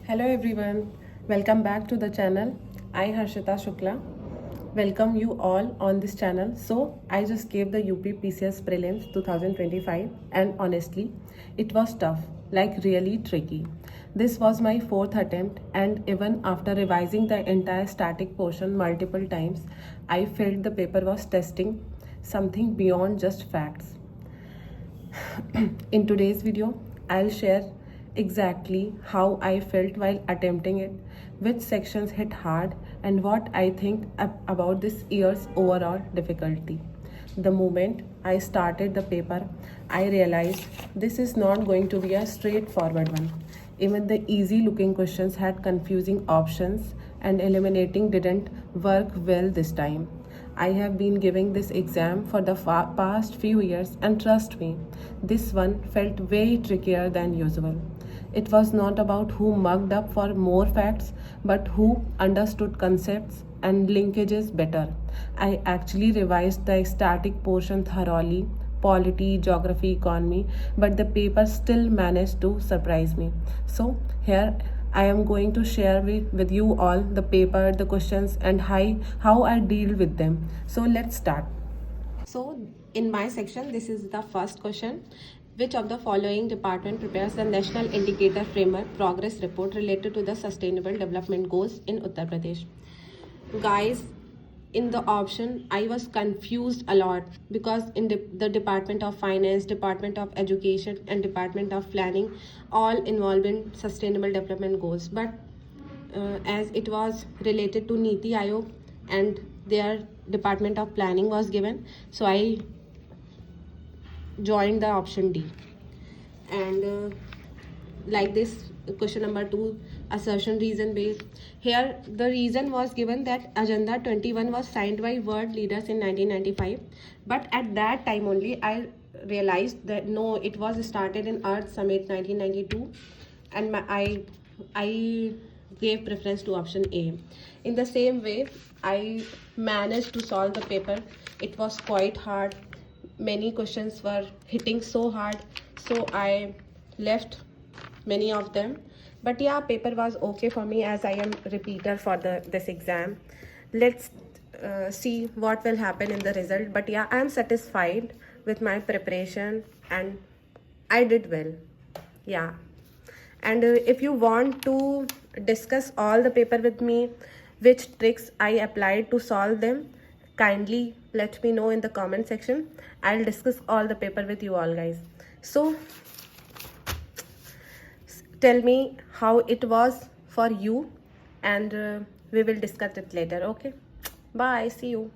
Hello everyone, welcome back to the channel. I Harshita Shukla welcome you all on this channel. So I just gave the UP PCS prelims 2025 and honestly it was tough, like really tricky. This was my fourth attempt and even after revising the entire static portion multiple times, I felt the paper was testing something beyond just facts. In today's video, I'll share exactly how I felt while attempting it, which sections hit hard, and what I think about this year's overall difficulty. The moment I started the paper, I realized this is not going to be a straightforward one. Even the easy looking questions had confusing options, and eliminating didn't work well this time. I have been giving this exam for the past few years, and trust me, this one felt way trickier than usual. It was not about who mugged up for more facts, but who understood concepts and linkages better. I actually revised the static portion thoroughly, polity, geography, economy, but the paper still managed to surprise me. So, here I am going to share with you all the paper, the questions, and how I deal with them. So, let's start. So, in my section, this is the first question. Which of the following department prepares the National Indicator Framework Progress Report related to the Sustainable Development Goals in Uttar Pradesh? Guys, in the option I was confused a lot because in the Department of Finance, Department of Education, and Department of Planning all involved in sustainable development goals, but as it was related to Niti Aayog and their Department of Planning was given, so I joined the option D. And like this, question number 2, assertion reason based. Here the reason was given that Agenda 21 was signed by world leaders in 1995, but at that time only I realized that no, it was started in Earth Summit 1992, and I gave preference to option A. In the same way, I managed to solve the paper. It was quite hard. Many questions were hitting so hard, so I left many of them. But yeah, paper was okay for me as I am repeater for this exam. Let's see what will happen in the result. But yeah, I am satisfied with my preparation and I did well. Yeah. And if you want to discuss all the paper with me, which tricks I applied to solve them, kindly let me know in the comment section. I'll discuss all the paper with you all, guys. So tell me how it was for you, and we will discuss it later. Okay, bye, see you.